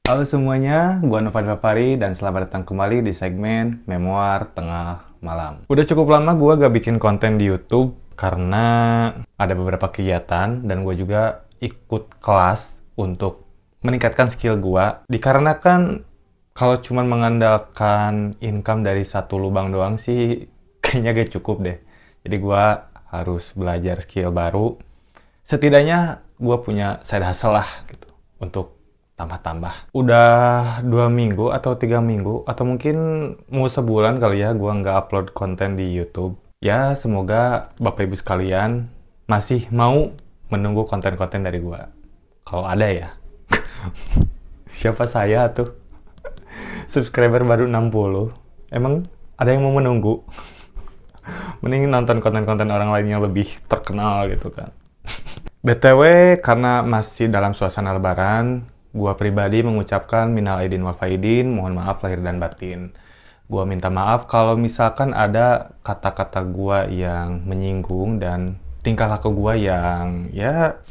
Halo semuanya, gua Novan Fafari dan selamat datang kembali di segmen Memoir Tengah Malam. Udah cukup lama gua gak bikin konten di YouTube karena ada beberapa kegiatan dan gua juga ikut kelas untuk meningkatkan skill gua. Dikarenakan kalau cuma mengandalkan income dari satu lubang doang sih kayaknya gak cukup deh. Jadi gua harus belajar skill baru. Setidaknya gua punya side hustle lah gitu untuk tambah-tambah. Udah 2 minggu atau 3 minggu atau mungkin mau sebulan kali ya gua nggak upload konten di YouTube. Ya semoga Bapak Ibu sekalian masih mau menunggu konten-konten dari gua. Kalau ada ya. Siapa saya tuh? Subscriber baru 60. Emang ada yang mau menunggu? Mending nonton konten-konten orang lain yang lebih terkenal gitu kan. BTW, karena masih dalam suasana lebaran, gua pribadi mengucapkan minal aidin wal faidin, mohon maaf lahir dan batin. Gua minta maaf kalau misalkan ada kata-kata gua yang menyinggung dan tingkah laku gua yang ya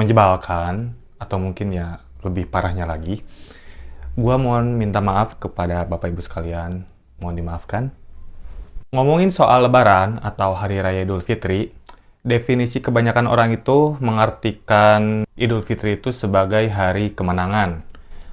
menjebalkan atau mungkin ya lebih parahnya lagi. Gua mohon minta maaf kepada Bapak Ibu sekalian, mohon dimaafkan. Ngomongin soal lebaran atau hari raya Idul Fitri, definisi kebanyakan orang itu mengartikan Idul Fitri itu sebagai hari kemenangan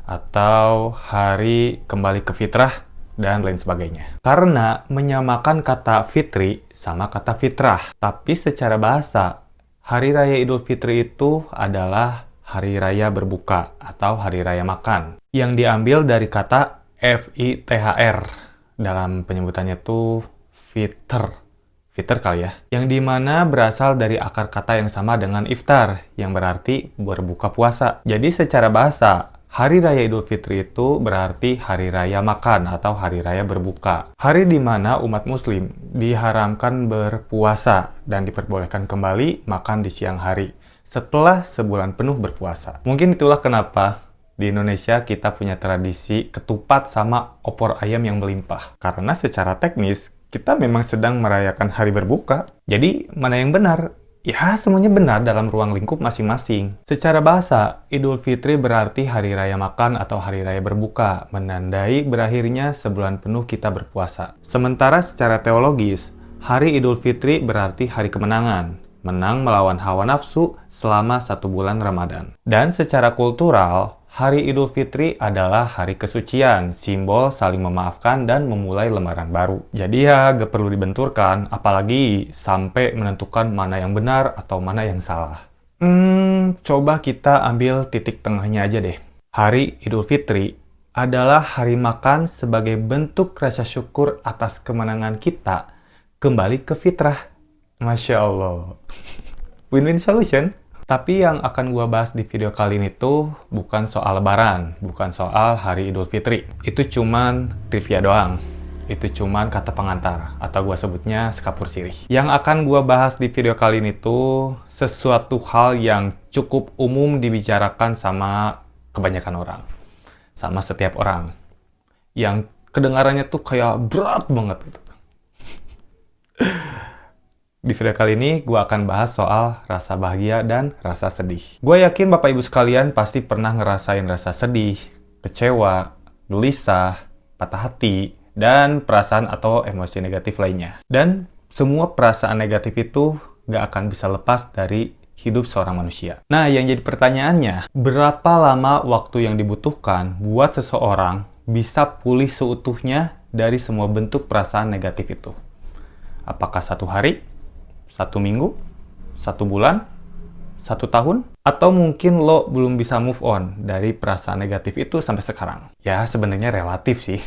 atau hari kembali ke fitrah dan lain sebagainya. Karena menyamakan kata fitri sama kata fitrah. Tapi secara bahasa, hari raya Idul Fitri itu adalah hari raya berbuka atau hari raya makan yang diambil dari kata FITHR. Dalam penyebutannya tuh fitr. Fitr kali ya, yang dimana berasal dari akar kata yang sama dengan iftar, yang berarti berbuka puasa. Jadi secara bahasa, Hari Raya Idul Fitri itu berarti hari raya makan atau hari raya berbuka. Hari di mana umat muslim diharamkan berpuasa dan diperbolehkan kembali makan di siang hari setelah sebulan penuh berpuasa. Mungkin itulah kenapa di Indonesia kita punya tradisi ketupat sama opor ayam yang melimpah. Karena secara teknis, kita memang sedang merayakan hari berbuka. Jadi, mana yang benar? Ya, semuanya benar dalam ruang lingkup masing-masing. Secara bahasa, Idul Fitri berarti hari raya makan atau hari raya berbuka, menandai berakhirnya sebulan penuh kita berpuasa. Sementara secara teologis, hari Idul Fitri berarti hari kemenangan, menang melawan hawa nafsu selama 1 bulan Ramadan. Dan secara kultural, Hari Idul Fitri adalah hari kesucian, simbol saling memaafkan dan memulai lembaran baru. Jadi ya gak perlu dibenturkan, apalagi sampai menentukan mana yang benar atau mana yang salah. Coba kita ambil titik tengahnya aja deh. Hari Idul Fitri adalah hari makan sebagai bentuk rasa syukur atas kemenangan kita kembali ke fitrah. Masya Allah. Win-win solution. Tapi yang akan gua bahas di video kali ini tuh bukan soal lebaran, bukan soal hari Idul Fitri. Itu cuman trivia doang. Itu cuman kata pengantar, atau gua sebutnya sekapur sirih. Yang akan gua bahas di video kali ini tuh sesuatu hal yang cukup umum dibicarakan sama kebanyakan orang. Sama setiap orang. Yang kedengarannya tuh kayak berat banget gitu. Di video kali ini, gue akan bahas soal rasa bahagia dan rasa sedih. Gue yakin Bapak Ibu sekalian pasti pernah ngerasain rasa sedih, kecewa, gelisah, patah hati, dan perasaan atau emosi negatif lainnya. Dan semua perasaan negatif itu gak akan bisa lepas dari hidup seorang manusia. Nah, yang jadi pertanyaannya, berapa lama waktu yang dibutuhkan buat seseorang bisa pulih seutuhnya dari semua bentuk perasaan negatif itu? Apakah 1 hari? 1 minggu, 1 bulan, 1 tahun, atau mungkin lo belum bisa move on dari perasaan negatif itu sampai sekarang. Ya, sebenarnya relatif sih,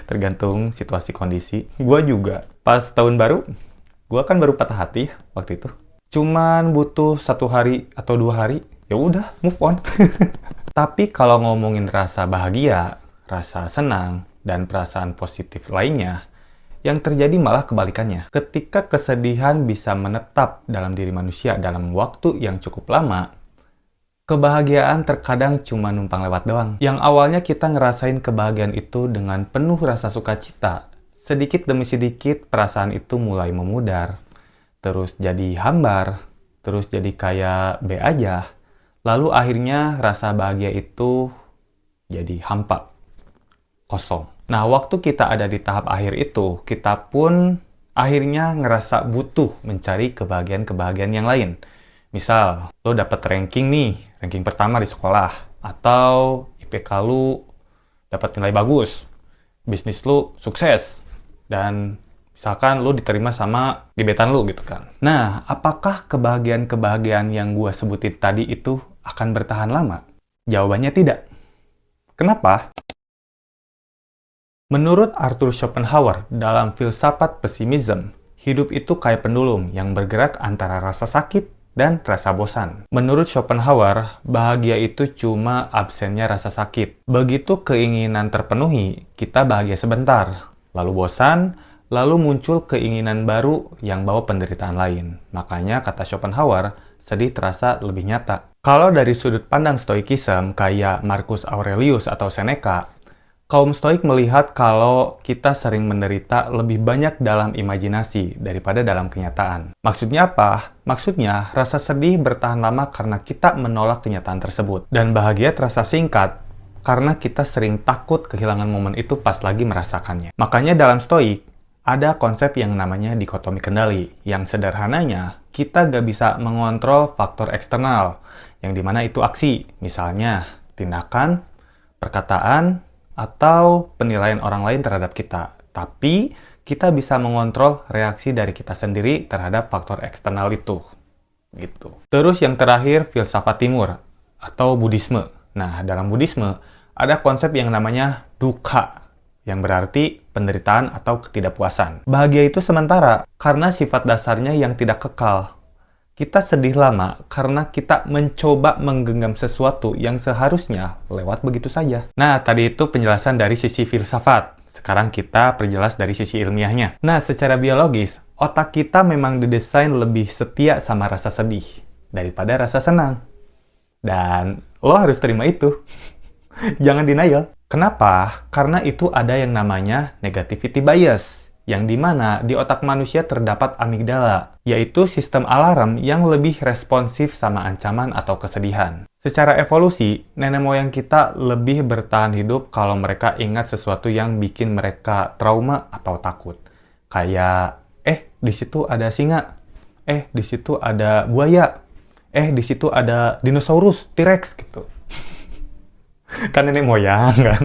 tergantung situasi kondisi. Gue juga, pas tahun baru, gue kan baru patah hati waktu itu. Cuman butuh 1 hari atau 2 hari, ya udah move on. Tapi kalau ngomongin rasa bahagia, rasa senang, dan perasaan positif lainnya, yang terjadi malah kebalikannya. Ketika kesedihan bisa menetap dalam diri manusia dalam waktu yang cukup lama, kebahagiaan terkadang cuma numpang lewat doang. Yang awalnya kita ngerasain kebahagiaan itu dengan penuh rasa sukacita, sedikit demi sedikit perasaan itu mulai memudar, terus jadi hambar, terus jadi kayak B aja. Lalu akhirnya rasa bahagia itu jadi hampa, kosong. Nah, waktu kita ada di tahap akhir itu, kita pun akhirnya ngerasa butuh mencari kebahagiaan-kebahagiaan yang lain. Misal, lo dapet ranking nih, ranking pertama di sekolah, atau IPK lu dapat nilai bagus, bisnis lu sukses, dan misalkan lu diterima sama gebetan lu gitu kan. Nah, apakah kebahagiaan-kebahagiaan yang gua sebutin tadi itu akan bertahan lama? Jawabannya tidak. Kenapa? Menurut Arthur Schopenhauer dalam filsafat pesimisme, hidup itu kayak pendulum yang bergerak antara rasa sakit dan rasa bosan. Menurut Schopenhauer, bahagia itu cuma absennya rasa sakit. Begitu keinginan terpenuhi, kita bahagia sebentar, lalu bosan, lalu muncul keinginan baru yang bawa penderitaan lain. Makanya kata Schopenhauer, sedih terasa lebih nyata. Kalau dari sudut pandang stoikisme kayak Marcus Aurelius atau Seneca, kaum stoik melihat kalau kita sering menderita lebih banyak dalam imajinasi daripada dalam kenyataan. Maksudnya apa? Maksudnya, rasa sedih bertahan lama karena kita menolak kenyataan tersebut. Dan bahagia terasa singkat karena kita sering takut kehilangan momen itu pas lagi merasakannya. Makanya dalam stoik, ada konsep yang namanya dikotomi kendali. Yang sederhananya, kita gak bisa mengontrol faktor eksternal, yang dimana itu aksi. Misalnya, tindakan, perkataan, atau penilaian orang lain terhadap kita. Tapi, kita bisa mengontrol reaksi dari kita sendiri terhadap faktor eksternal itu. Gitu. Terus yang terakhir, filsafat timur atau Buddhisme. Nah, dalam Buddhisme, ada konsep yang namanya dukkha, yang berarti penderitaan atau ketidakpuasan. Bahagia itu sementara, karena sifat dasarnya yang tidak kekal. Kita sedih lama karena kita mencoba menggenggam sesuatu yang seharusnya lewat begitu saja. Nah, tadi itu penjelasan dari sisi filsafat. Sekarang kita perjelas dari sisi ilmiahnya. Nah, secara biologis, otak kita memang didesain lebih setia sama rasa sedih daripada rasa senang. Dan lo harus terima itu. Jangan denial. Kenapa? Karena itu ada yang namanya negativity bias, yang dimana di otak manusia terdapat amigdala, yaitu sistem alarm yang lebih responsif sama ancaman atau kesedihan. Secara evolusi, nenek moyang kita lebih bertahan hidup kalau mereka ingat sesuatu yang bikin mereka trauma atau takut. Kayak, di situ ada singa, di situ ada buaya, di situ ada dinosaurus, T-Rex gitu. Kan nenek moyang kan?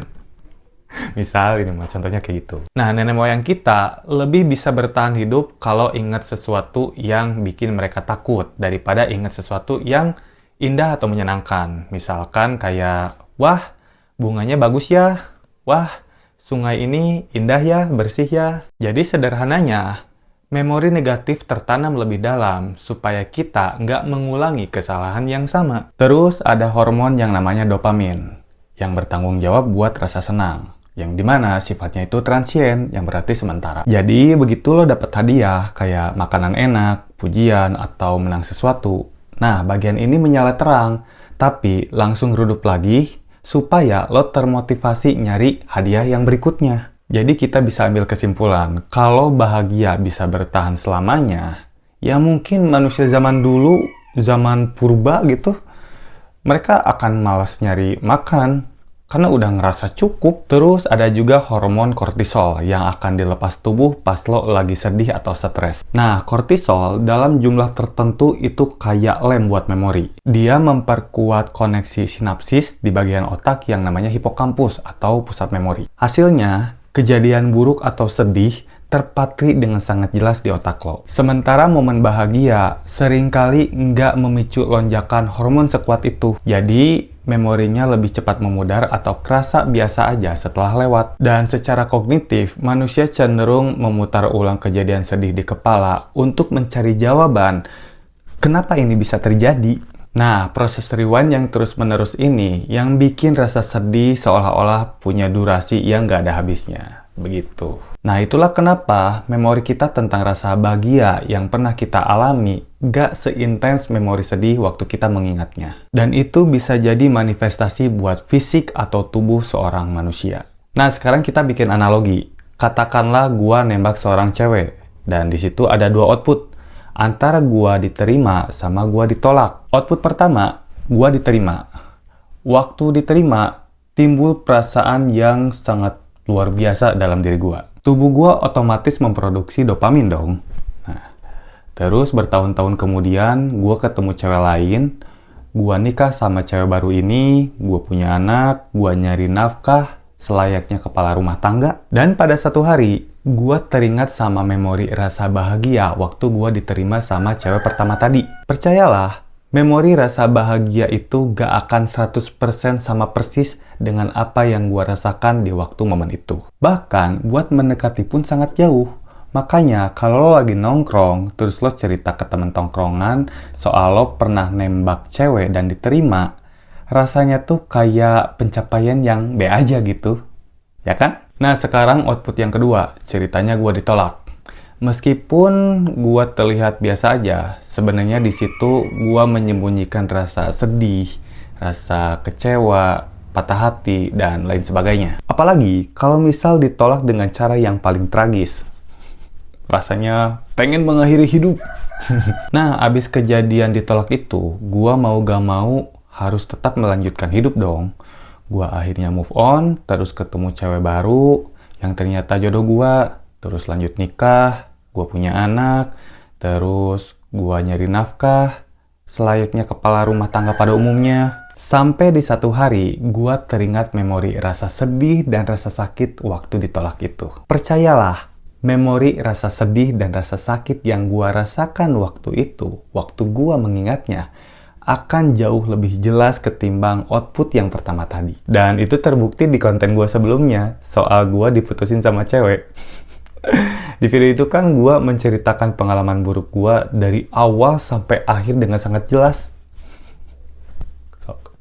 Misal ini mah contohnya kayak gitu. Nah, nenek moyang kita lebih bisa bertahan hidup kalau ingat sesuatu yang bikin mereka takut daripada ingat sesuatu yang indah atau menyenangkan. Misalkan kayak, wah, bunganya bagus ya. Wah, sungai ini indah ya, bersih ya. Jadi sederhananya, memori negatif tertanam lebih dalam supaya kita nggak mengulangi kesalahan yang sama. Terus ada hormon yang namanya dopamin, yang bertanggung jawab buat rasa senang, yang dimana sifatnya itu transien, yang berarti sementara. Jadi begitu lo dapet hadiah, kayak makanan enak, pujian, atau menang sesuatu, nah bagian ini menyala terang, tapi langsung redup lagi, supaya lo termotivasi nyari hadiah yang berikutnya. Jadi kita bisa ambil kesimpulan, kalau bahagia bisa bertahan selamanya, ya mungkin manusia zaman dulu, zaman purba gitu, mereka akan malas nyari makan, karena udah ngerasa cukup. Terus ada juga hormon kortisol yang akan dilepas tubuh pas lo lagi sedih atau stres. Nah, kortisol dalam jumlah tertentu itu kayak lem buat memori. Dia memperkuat koneksi sinapsis di bagian otak yang namanya hipokampus atau pusat memori. Hasilnya, kejadian buruk atau sedih terpatri dengan sangat jelas di otak lo. Sementara momen bahagia seringkali nggak memicu lonjakan hormon sekuat itu. Jadi, memorinya lebih cepat memudar atau kerasa biasa aja setelah lewat. Dan secara kognitif, manusia cenderung memutar ulang kejadian sedih di kepala untuk mencari jawaban kenapa ini bisa terjadi. Nah, proses rewind yang terus-menerus ini yang bikin rasa sedih seolah-olah punya durasi yang nggak ada habisnya. Begitu. Nah, itulah kenapa memori kita tentang rasa bahagia yang pernah kita alami gak seintens memori sedih waktu kita mengingatnya. Dan itu bisa jadi manifestasi buat fisik atau tubuh seorang manusia. Nah, sekarang kita bikin analogi. Katakanlah gua nembak seorang cewek, dan di situ ada dua output. Antara gua diterima sama gua ditolak. Output pertama, gua diterima. Waktu diterima, timbul perasaan yang sangat luar biasa dalam diri gue. Tubuh gue otomatis memproduksi dopamin dong. Nah, terus bertahun-tahun kemudian gue ketemu cewek lain, gue nikah sama cewek baru ini, gue punya anak, gue nyari nafkah selayaknya kepala rumah tangga. Dan pada satu hari, gue teringat sama memori rasa bahagia waktu gue diterima sama cewek pertama tadi. Percayalah, memori rasa bahagia itu gak akan 100% sama persis dengan apa yang gue rasakan di waktu momen itu. Bahkan, buat mendekati pun sangat jauh. Makanya, kalau lo lagi nongkrong, terus lo cerita ke temen tongkrongan soal lo pernah nembak cewek dan diterima, rasanya tuh kayak pencapaian yang B aja gitu. Ya kan? Nah, sekarang output yang kedua, ceritanya gue ditolak. Meskipun gue terlihat biasa aja, sebenarnya di situ gue menyembunyikan rasa sedih, rasa kecewa, patah hati, dan lain sebagainya. Apalagi kalau misal ditolak dengan cara yang paling tragis. Rasanya pengen mengakhiri hidup. Nah, abis kejadian ditolak itu, gue mau gak mau harus tetap melanjutkan hidup dong. Gue akhirnya move on, terus ketemu cewek baru, yang ternyata jodoh gue, terus lanjut nikah, gue punya anak, terus gue nyari nafkah, selayaknya kepala rumah tangga pada umumnya. Sampai di satu hari, gue teringat memori rasa sedih dan rasa sakit waktu ditolak itu. Percayalah, memori rasa sedih dan rasa sakit yang gue rasakan waktu itu, waktu gue mengingatnya, akan jauh lebih jelas ketimbang output yang pertama tadi. Dan itu terbukti di konten gue sebelumnya, soal gue diputusin sama cewek. Di video itu kan gue menceritakan pengalaman buruk gue dari awal sampai akhir dengan sangat jelas.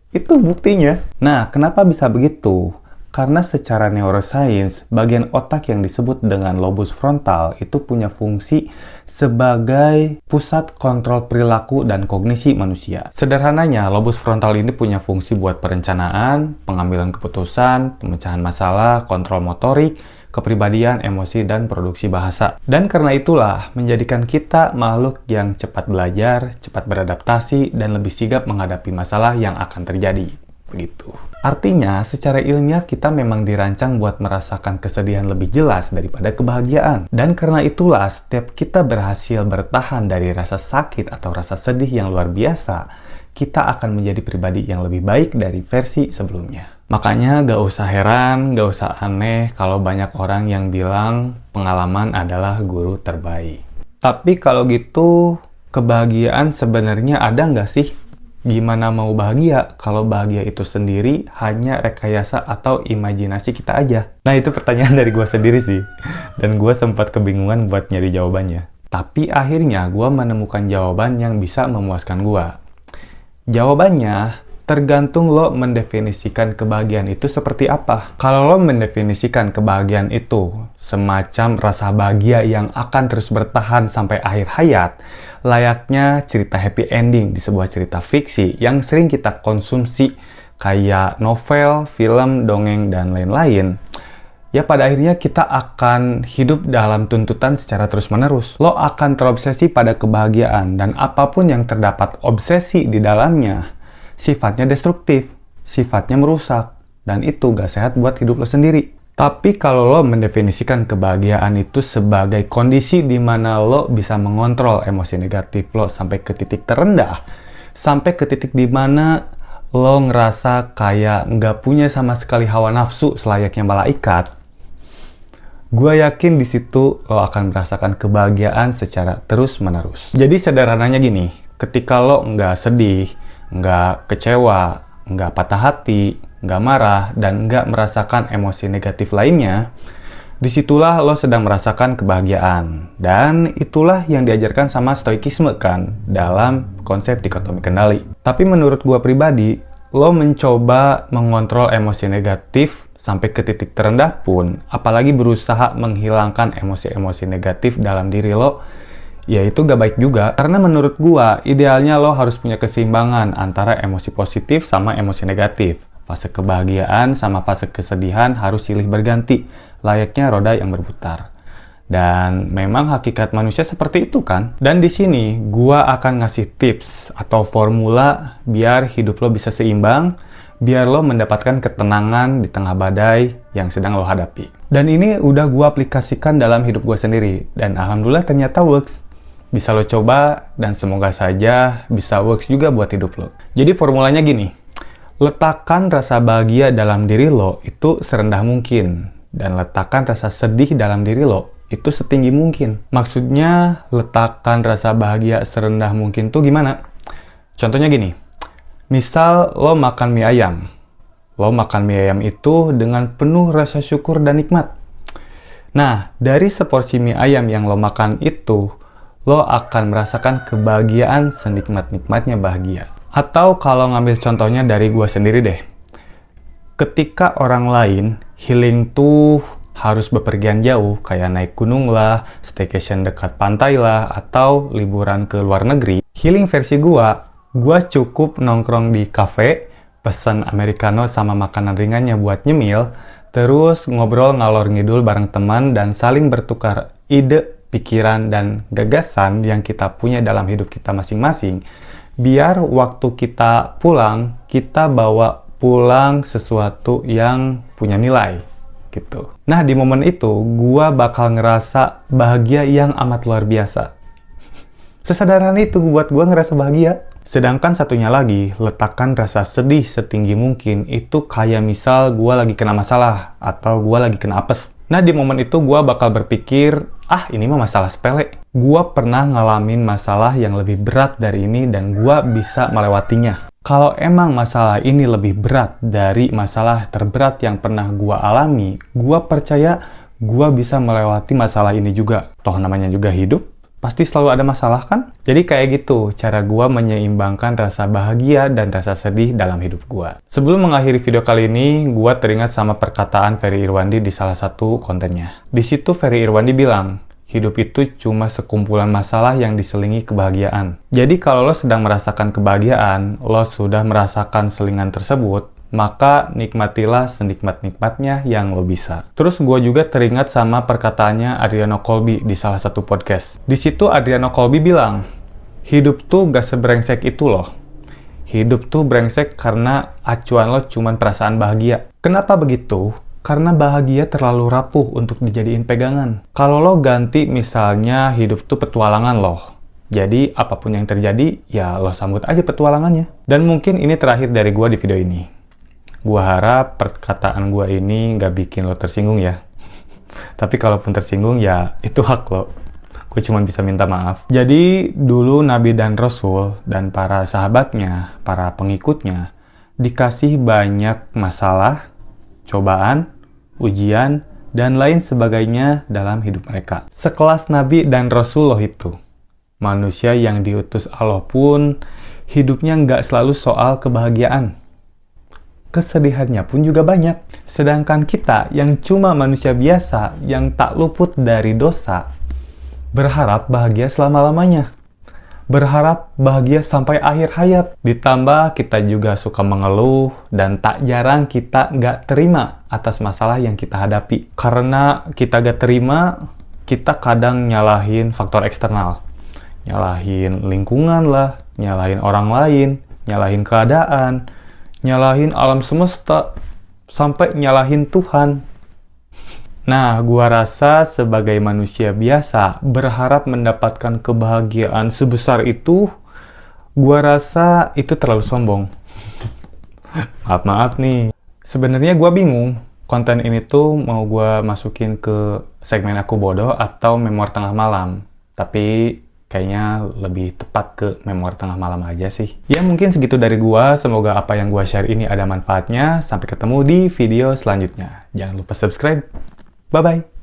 Itu buktinya. Nah, kenapa bisa begitu? Karena secara neuroscience, bagian otak yang disebut dengan lobus frontal itu punya fungsi sebagai pusat kontrol perilaku dan kognisi manusia. Sederhananya, lobus frontal ini punya fungsi buat perencanaan, pengambilan keputusan, pemecahan masalah, kontrol motorik, kepribadian, emosi, dan produksi bahasa. Dan karena itulah, menjadikan kita makhluk yang cepat belajar, cepat beradaptasi, dan lebih sigap menghadapi masalah yang akan terjadi. Begitu. Artinya, secara ilmiah kita memang dirancang buat merasakan kesedihan lebih jelas daripada kebahagiaan. Dan karena itulah, setiap kita berhasil bertahan dari rasa sakit atau rasa sedih yang luar biasa, kita akan menjadi pribadi yang lebih baik dari versi sebelumnya. Makanya gak usah heran, gak usah aneh kalau banyak orang yang bilang pengalaman adalah guru terbaik. Tapi kalau gitu, kebahagiaan sebenarnya ada nggak sih? Gimana mau bahagia kalau bahagia itu sendiri hanya rekayasa atau imajinasi kita aja? Nah, itu pertanyaan dari gue sendiri sih. Dan gue sempat kebingungan buat nyari jawabannya. Tapi akhirnya gue menemukan jawaban yang bisa memuaskan gue. Jawabannya tergantung lo mendefinisikan kebahagiaan itu seperti apa. Kalau lo mendefinisikan kebahagiaan itu semacam rasa bahagia yang akan terus bertahan sampai akhir hayat, layaknya cerita happy ending di sebuah cerita fiksi yang sering kita konsumsi kayak novel, film, dongeng, dan lain-lain, ya pada akhirnya kita akan hidup dalam tuntutan secara terus-menerus. Lo akan terobsesi pada kebahagiaan, dan apapun yang terdapat obsesi di dalamnya sifatnya destruktif, sifatnya merusak, dan itu gak sehat buat hidup lo sendiri. Tapi kalau lo mendefinisikan kebahagiaan itu sebagai kondisi di mana lo bisa mengontrol emosi negatif lo sampai ke titik terendah, sampai ke titik di mana lo ngerasa kayak nggak punya sama sekali hawa nafsu selayaknya malaikat, gue yakin di situ lo akan merasakan kebahagiaan secara terus-menerus. Jadi sederhananya gini, ketika lo nggak sedih, nggak kecewa, nggak patah hati, nggak marah, dan nggak merasakan emosi negatif lainnya, disitulah lo sedang merasakan kebahagiaan. Dan itulah yang diajarkan sama stoikisme kan, dalam konsep dikotomi kendali. Tapi menurut gue pribadi, lo mencoba mengontrol emosi negatif sampai ke titik terendah pun, apalagi berusaha menghilangkan emosi-emosi negatif dalam diri lo, ya itu gak baik juga. Karena menurut gua, idealnya lo harus punya keseimbangan antara emosi positif sama emosi negatif. Fase kebahagiaan sama fase kesedihan harus silih berganti, layaknya roda yang berputar. Dan memang hakikat manusia seperti itu kan? Dan di sini gua akan ngasih tips atau formula biar hidup lo bisa seimbang, biar lo mendapatkan ketenangan di tengah badai yang sedang lo hadapi. Dan ini udah gua aplikasikan dalam hidup gua sendiri, dan alhamdulillah ternyata works. Bisa lo coba, dan semoga saja bisa works juga buat hidup lo. Jadi formulanya gini, letakkan rasa bahagia dalam diri lo itu serendah mungkin, dan letakkan rasa sedih dalam diri lo itu setinggi mungkin. Maksudnya, letakkan rasa bahagia serendah mungkin tuh gimana? Contohnya gini, misal lo makan mie ayam. Lo makan mie ayam itu dengan penuh rasa syukur dan nikmat. Nah, dari seporsi mie ayam yang lo makan itu, lo akan merasakan kebahagiaan senikmat-nikmatnya bahagia. Atau kalau ngambil contohnya dari gua sendiri deh. Ketika orang lain healing tuh harus bepergian jauh, kayak naik gunung lah, staycation dekat pantai lah, atau liburan ke luar negeri. Healing versi gua cukup nongkrong di cafe, pesan americano sama makanan ringannya buat nyemil, terus ngobrol ngalor ngidul bareng teman dan saling bertukar ide, pikiran, dan gagasan yang kita punya dalam hidup kita masing-masing. Biar waktu kita pulang, kita bawa pulang sesuatu yang punya nilai. Gitu. Nah, di momen itu, gua bakal ngerasa bahagia yang amat luar biasa. Sesederhana itu buat gua ngerasa bahagia. Sedangkan satunya lagi, letakkan rasa sedih setinggi mungkin. Itu kayak misal gua lagi kena masalah, atau gua lagi kena apes. Nah, di momen itu gua bakal berpikir, ini mah masalah sepele. Gua pernah ngalamin masalah yang lebih berat dari ini dan gua bisa melewatinya. Kalau emang masalah ini lebih berat dari masalah terberat yang pernah gua alami, gua percaya gua bisa melewati masalah ini juga. Toh namanya juga hidup, pasti selalu ada masalah kan? Jadi kayak gitu cara gua menyeimbangkan rasa bahagia dan rasa sedih dalam hidup gua. Sebelum mengakhiri video kali ini, gua teringat sama perkataan Ferry Irwandi di salah satu kontennya. Di situ Ferry Irwandi bilang, hidup itu cuma sekumpulan masalah yang diselingi kebahagiaan. Jadi kalau lo sedang merasakan kebahagiaan, lo sudah merasakan selingan tersebut, maka nikmatilah senikmat-nikmatnya yang lo bisa. Terus gue juga teringat sama perkataannya Adriano Colby di salah satu podcast. Di situ Adriano Colby bilang, hidup tuh gak sebrengsek itu loh. Hidup tuh brengsek karena acuan lo cuma perasaan bahagia. Kenapa begitu? Karena bahagia terlalu rapuh untuk dijadiin pegangan. Kalau lo ganti misalnya hidup tuh petualangan loh. Jadi apapun yang terjadi, ya lo sambut aja petualangannya. Dan mungkin ini terakhir dari gua di video ini. Gua harap perkataan gua ini nggak bikin lo tersinggung ya. Tapi kalaupun tersinggung ya itu hak lo. Gue cuma bisa minta maaf. Jadi dulu Nabi dan Rasul dan para sahabatnya, para pengikutnya, dikasih banyak masalah, cobaan, ujian, dan lain sebagainya dalam hidup mereka. Sekelas Nabi dan Rasul loh itu. Manusia yang diutus Allah pun hidupnya nggak selalu soal kebahagiaan. Kesedihannya pun juga banyak. Sedangkan kita yang cuma manusia biasa yang tak luput dari dosa, berharap bahagia selama-lamanya. Berharap bahagia sampai akhir hayat. Ditambah kita juga suka mengeluh dan tak jarang kita nggak terima atas masalah yang kita hadapi. Karena kita nggak terima, kita kadang nyalahin faktor eksternal. Nyalahin lingkungan lah, nyalahin orang lain, nyalahin keadaan, nyalahin alam semesta, sampai nyalahin Tuhan. Nah, gua rasa sebagai manusia biasa, berharap mendapatkan kebahagiaan sebesar itu, gua rasa itu terlalu sombong. Maaf nih. Sebenarnya gua bingung, konten ini tuh mau gua masukin ke segmen Aku Bodoh atau Memoir Tengah Malam. Tapi kayaknya lebih tepat ke Memoir Tengah Malam aja sih. Ya mungkin segitu dari gua, semoga apa yang gua share ini ada manfaatnya. Sampai ketemu di video selanjutnya. Jangan lupa subscribe. Bye-bye.